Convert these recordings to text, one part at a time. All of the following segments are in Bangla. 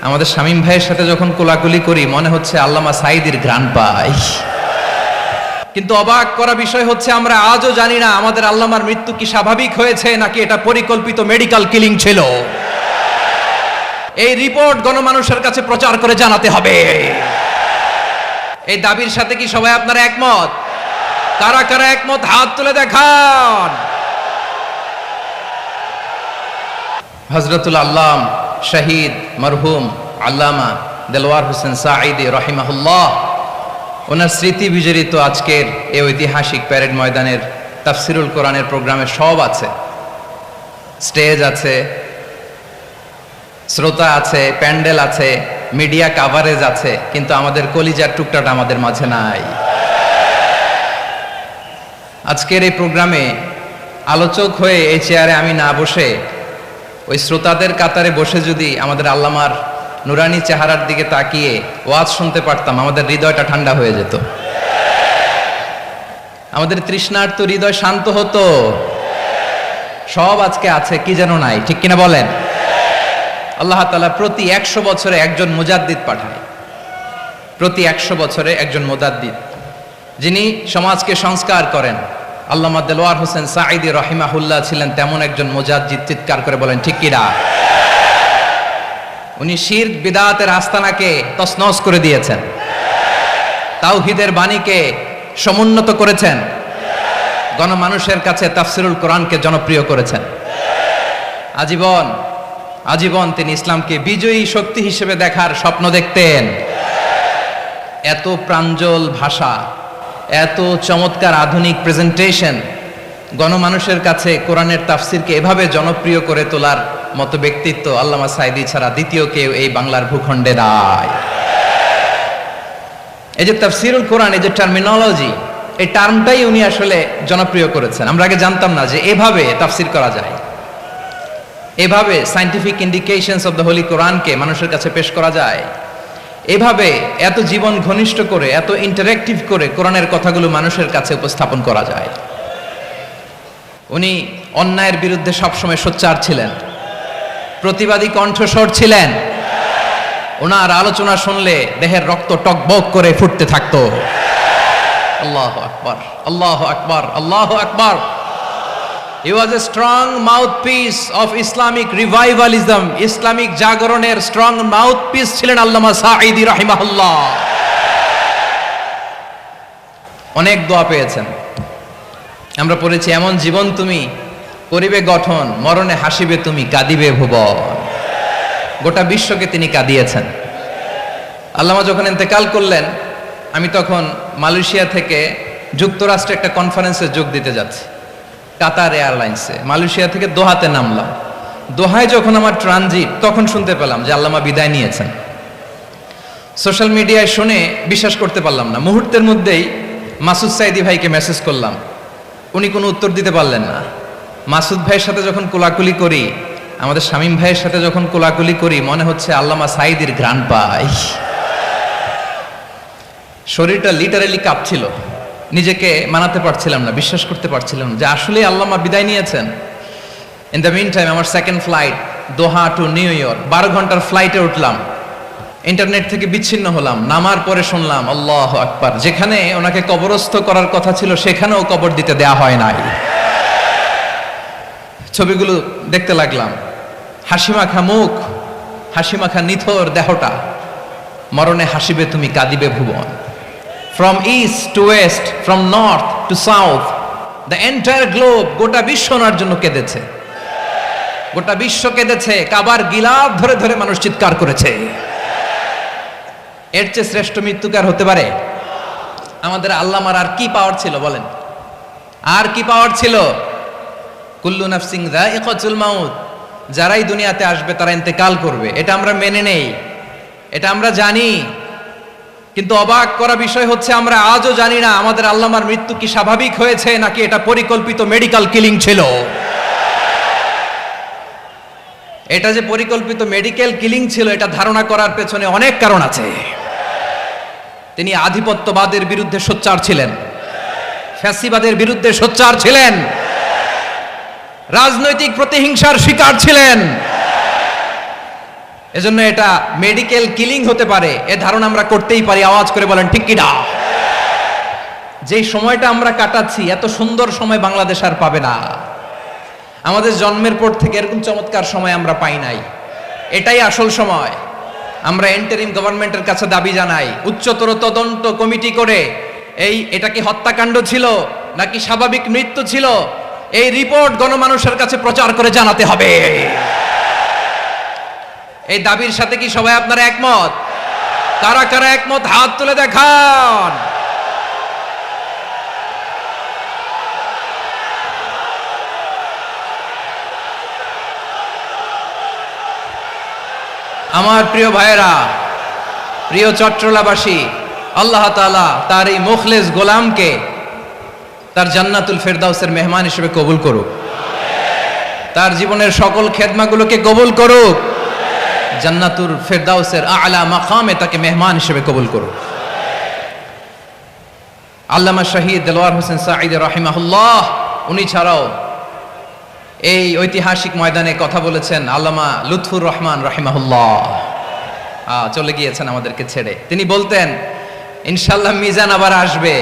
আমাদের শামীম ভাইয়ের সাথে যখন কোলাকুলি করি মনে হচ্ছে আল্লামা সাঈদীর ঘ্রাণ পাই। কিন্তু অবাক করা বিষয় হচ্ছে আমরা আজও জানি না আমাদের আল্লামার মৃত্যু কি স্বাভাবিক হয়েছে নাকি এটা পরিকল্পিত মেডিকেল কিলিং ছিল। এই রিপোর্ট গণমানুষের কাছে প্রচার করে জানাতে হবে। এই দাবির সাথে কি সবাই আপনারা একমত? কারা কারা একমত হাত তুলে দেখান। হযরতুল আল্লাম শহীদ মরহুম আল্লামা দেলওয়ার হোসেন সাঈদী রাহিমাহুল্লাহ, ওনার স্মৃতি বিজড়িত আজকের এই ঐতিহাসিক প্যারেড ময়দানের তাফসিরুল কোরআনের প্রোগ্রামে সব আছে। স্টেজ আছে, শ্রোতা আছে, প্যান্ডেল আছে, মিডিয়া কাভারেজ আছে, কিন্তু আমাদের কলিজার টুকটাটা আমাদের মাঝে নাই। আজকের এই প্রোগ্রামে আলোচক হয়ে এই চেয়ারে আমি না বসে ওই শ্রোতাদের কাতারে বসে যদি আমাদের আল্লামার নুরানি চেহারার দিকে তাকিয়ে ওয়াজ শুনতে পারতাম, আমাদের হৃদয়টা ঠান্ডা হয়ে যেত, আমাদের তৃষ্ণার্ত হৃদয় শান্ত হতো। সব আজকে আছে, কি যেন নাই, ঠিক কিনা বলেন? আল্লাহ তাআলা প্রতি 100 বছরে একজন মুজাদ্দিদ পাঠায়, প্রতি 100 বছরে একজন মুজাদ্দিদ, যিনি সমাজকে সংস্কার করেন। আল্লামা দেলওয়ার হোসেন সাঈদী রাহিমাহুল্লাহ ছিলেন তেমন একজন মুজাদ্দিদ। চিৎকার করে বলেন ঠিক কিনা? উনি শিরক বিদআতের আস্তানাকে তছনছ করে দিয়েছেন, তাওহীদের বাণীকে সমুন্নত করেছেন, গণমানুষের কাছে তাফসিরুল কোরআনকে জনপ্রিয় করেছেন। আজীবন আজীবন তিনি ইসলামকে বিজয়ী শক্তি হিসেবে দেখার স্বপ্ন দেখতেন। এত প্রাঞ্জল ভাষা, এত চমৎকার আধুনিক প্রেজেন্টেশন, গণমানুষের কাছে কোরআনের তাফসিরকে এভাবে জনপ্রিয় করে তোলার মতো ব্যক্তিত্ব আল্লামা সাঈদী ছাড়া দ্বিতীয় কেউ এই বাংলার ভূখণ্ডে নাই। এই যে তাফসিরুল কোরআন, এই যে টার্মিনোলজি, এই টার্মটাই উনি আসলে জনপ্রিয় করেছেন। আমরা আগে জানতাম না যে এভাবে তাফসির করা যায়, এভাবে scientific indications of the Holi কোরআনকে মানুষের কাছে পেশ করা যায়, এভাবে এত জীবন ঘনিষ্ঠ করে, এত ইন্টারেক্টিভ করে কোরআনের কথাগুলো মানুষের কাছে উপস্থাপন করা যায়। উনি অন্যায়ের বিরুদ্ধে সবসময় সোচ্চার ছিলেন, প্রতিবাদী কণ্ঠস্বর ছিলেন। ওনার আলোচনা শুনলে দেহের রক্ত টকবক করে ফুটতে থাকতো। আল্লাহু আকবার, আল্লাহু আকবার, আল্লাহু আকবার। He was a strong mouthpiece of Islamic revivalism. Islamic জাগরণের স্ট্রং মাউথপিস ছিলেন আল্লামা সাঈদী রাহিমাহুল্লাহ। অনেক দোয়া পেয়েছেন, আমরা পড়েছি, এমন জীবন তুমি করিবে গঠন, মরণে হাসিবে তুমি, কাঁদিবে ভুবন। গোটা বিশ্বকে তিনি কাঁদিয়েছেন। আল্লামা যখন ইন্তেকাল করলেন, আমি তখন মালয়েশিয়া থেকে যুক্তরাষ্ট্রে একটা কনফারেন্সে যোগ দিতে যাচ্ছি, কাতার এয়ারলাইন্সে। মালয়েশিয়া থেকে দোহাতে নামলাম। দোহায় যখন আমার ট্রানজিট, তখন শুনতে পেলাম যে আল্লামা বিদায় নিয়েছেন। সোশ্যাল মিডিয়ায় শুনে বিশ্বাস করতে পারলাম না। মুহূর্তের মধ্যেই মাসুদ সাঈদী ভাইকে মেসেজ করলাম, উনি কোনো উত্তর দিতে পারলেন না। মাসুদ ভাইয়ের সাথে যখন কোলাকুলি করি, আমাদের শামীম ভাইয়ের সাথে যখন কোলাকুলি করি মনে হচ্ছে আল্লামা সাঈদীর ঘ্রাণ পাই। শরীরটা লিটারালি কাঁপছিল, নিজেকে মানাতে পারছিলাম না, বিশ্বাস করতে পারছিলাম না যে আসলে আল্লামা বিদায় নিয়েছেন। ইন দ্য মিন টাইম আমার সেকেন্ড ফ্লাইট দোহা টু নিউ ইয়র্ক, 12 ঘন্টার ফ্লাইটে উঠলাম, ইন্টারনেট থেকে বিচ্ছিন্ন হলাম। নামার পরে শুনলাম আল্লাহু আকবার, যেখানে ওনাকে কবরস্থ করার কথা ছিল সেখানেও কবর দিতে দেয়া হয় নাই। ছবিগুলো দেখতে লাগলাম, হাসিমাখা মুখ, হাসিমাখা নিথর দেহটা, মরণে হাসিবে তুমি, কাঁদিবে ভুবন। From east to west, from north to south, the entire globe, গোটা বিশ্ব ওনার জন্য কেঁদেছে, গোটা বিশ্ব কেঁদেছে। কাবার গিলাফ ধরে ধরে মানুষ চিৎকার করেছে। এর চেয়ে শ্রেষ্ঠ মৃত্যুকার হতে পারে? আমাদের আল্লামার আর কি পাওয়ার ছিল বলেন? আর কি পাওয়ার ছিল? কুল্লু নাফসিন যায়িকাতুল মাউত, যারাই দুনিয়াতে আসবে তারা ইন্তেকাল করবে, এটা আমরা মেনে নেই, এটা আমরা জানি। কিন্তু অবাক করা বিষয় হচ্ছে আমরা আজও জানি না আমাদের আল্লামার মৃত্যু কি স্বাভাবিক হয়েছে নাকি এটা পরিকল্পিত মেডিকেল কিলিং ছিল। এটা যে পরিকল্পিত মেডিকেল কিলিং ছিল, এটা ধারণা করার পেছনে অনেক কারণ আছে। তিনি আধিপত্যবাদের বিরুদ্ধে সোচ্চার ছিলেন, ফ্যাসিবাদের বিরুদ্ধে সোচ্চার ছিলেন, রাজনৈতিক প্রতিহিংসার শিকার ছিলেন। এজন্য এটা মেডিকেল কিলিং হতে পারে, এ ধারণা আমরা করতেই পারি। আওয়াজ করে বলেন ঠিক কিনা? যে সময়টা আমরা কাটাচ্ছি, এত সুন্দর সময় বাংলাদেশ আর পাবে না। আমাদের জন্মের পর থেকে এরকম চমৎকার সময় আমরা পাই নাই। এটাই আসল সময়। আমরা ইন্টারিম গভর্নমেন্টের কাছে দাবি জানাই, উচ্চতর তদন্ত কমিটি করে এটা কি হত্যাকাণ্ড ছিল নাকি স্বাভাবিক মৃত্যু ছিল, এই রিপোর্ট গণমানুষের কাছে প্রচার করে জানাতে হবে। এই দাবির সাথে কি সবাই আপনারা একমত? কারা কারা একমত হাত তুলে দেখান। আমার প্রিয় ভাইয়েরা, প্রিয় চট্টলাবাসী, আল্লাহ তাআলা তার এই মুখলেস গোলামকে তার জান্নাতুল ফেরদাউসের মেহমান হিসেবে কবুল করুক। তার জীবনের সকল খেদমাগুলোকে কবুল করুক। জান্নাতুল ফেরদাউসের আলা মাকামে তাকে মেহমান হিসেবে কবুল করুক। আল্লামা শহীদ দেলোয়ার হোসেন সাঈদ রাহিমাহুল্লাহ, উনি ছাড়াও এই ঐতিহাসিক ময়দানে কথা বলেছেন আল্লামা লুৎফুর রহমান রাহিমাহুল্লাহ। চলে গিয়েছেন আমাদেরকে ছেড়ে। তিনি বলতেন, ইনশাআল্লাহ মিজান আবার আসবে।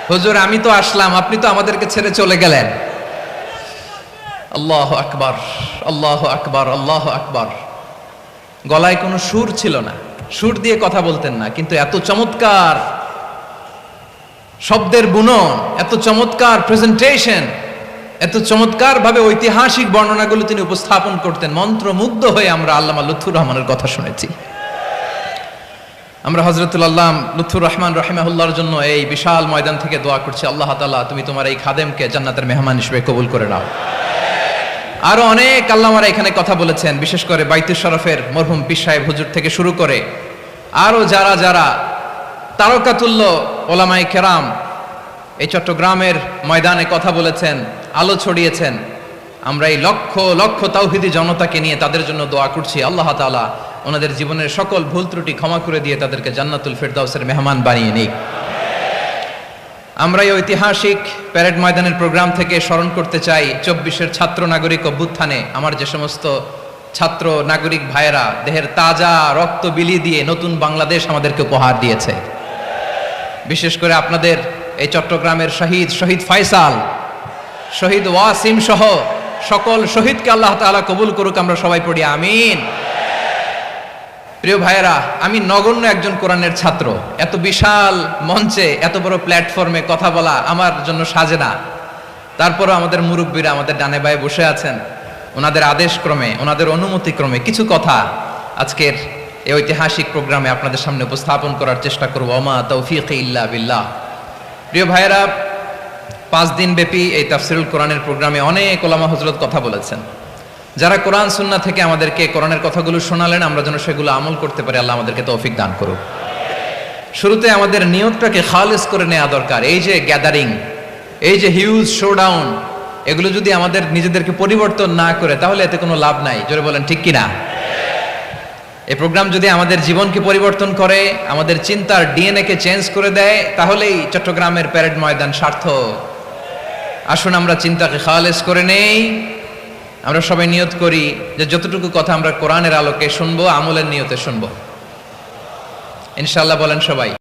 হুজুর, আমি তো আসলাম, আপনি তো আমাদেরকে ছেড়ে চলে গেলেন। আল্লাহু আকবার, আল্লাহু আকবার, আল্লাহু আকবার। গলায় কোনো সুর ছিল না, সুর দিয়ে কথা বলতেন না, কিন্তু এত চমৎকার শব্দের বুনন, এত চমৎকার প্রেজেন্টেশন, এত চমৎকার ভাবে ঐতিহাসিক বর্ণনাগুলো তিনি উপস্থাপন করতেন। মন্ত্রমুগ্ধ হয়ে আমরা আল্লামা লুৎফুর রহমানের কথা শুনেছি। আমরা হযরতুল আল্লাহ লুৎফুর রহমান রাহিমাহুল্লাহর জন্য এই বিশাল ময়দান থেকে দোয়া করছি, আল্লাহ তাআলা তুমি তোমার এই খাদেমকে জান্নাতের মেহমান হিসেবে কবুল করে নাও। আরো অনেক আল্লামারা এখানে কথা বলেছেন, বিশেষ করে বাইতুল শরফের মরহুম পীর সাহেব হুজুর থেকে শুরু করে আরো যারা যারা তারকাতুল্য ওলামায়ে কেরাম এই চট্টগ্রামের ময়দানে কথা বলেছেন, আলো ছড়িয়েছেন। আমরা এই লক্ষ লক্ষ তাওহীদি জনতাকে নিয়ে তাদের জন্য দোয়া করছি, আল্লাহ তাআলা ওনাদের জীবনের সকল ভুল ত্রুটি ক্ষমা করে দিয়ে তাদেরকে জান্নাতুল ফেরদাউসের মেহমান বানিয়ে নিক। আমরা এই ঐতিহাসিক প্যারেড ময়দানের প্রোগ্রাম থেকে স্মরণ করতে চাই 24-এর ছাত্র নাগরিক অভ্যুত্থানে আমার যে সমস্ত ছাত্র নাগরিক ভাইয়েরা দেহের তাজা রক্ত বিলি দিয়ে নতুন বাংলাদেশ আমাদেরকে উপহার দিয়েছে। বিশেষ করে আপনাদের এই চট্টগ্রামের শহীদ ফয়সাল, শহীদ ওয়াসিম সহ সকল শহীদকে আল্লাহ তাআলা কবুল করুক। আমরা সবাই পড়ি আমিন। প্রিয় ভাইয়েরা, আমি নগণ্য একজন কোরআনের ছাত্র, এত বিশাল মঞ্চে এত বড় প্ল্যাটফর্মে কথা বলা আমার জন্য সাজে না। তারপরও আমাদের মুরব্বীরা আমাদের ডানে বায়ে বসে আছেন, ওনাদের আদেশ ক্রমে, ওনাদের অনুমতি ক্রমে কিছু কথা আজকের এই ঐতিহাসিক প্রোগ্রামে আপনাদের সামনে উপস্থাপন করার চেষ্টা করব। ওমা তৌফিক ইল্লা বিল্লাহ। প্রিয় ভাইয়েরা, 5 দিন ব্যাপী এই তাফসিরুল কোরআনের প্রোগ্রামে অনেক ওলামা হযরত কথা বলেছেন। যারা কোরআন সুন্নাহ থেকে আমাদেরকে কোরআনের কথাগুলো শোনালেন, আমরা যেন সেগুলো আমল করতে পারি, আল্লাহ আমাদেরকে তৌফিক দান করুক। শুরুতে আমাদের নিয়তটাকে খালেস করে নেওয়া দরকার। এই যে গ্যাদারিং, এই যে হিউজ শোডাউন, এগুলো যদি আমাদের নিজেদেরকে পরিবর্তন না করে তাহলে এতে কোনো লাভ নাই। জোরে বলেন ঠিক কিনা? এই প্রোগ্রাম যদি আমাদের জীবনকে পরিবর্তন করে, আমাদের চিন্তার ডিএনএ কে চেঞ্জ করে দেয়, তাহলেই চট্টগ্রামের প্যারেড ময়দান সার্থক। আসুন আমরা চিন্তাকে খালেস করে নেই। আমরা সবাই নিয়ত করি যে যতটুকু কথা আমরা কোরআনের আলোকে শুনবো, আমলের নিয়তে শুনবো ইনশাআল্লাহ। বলেন সবাই।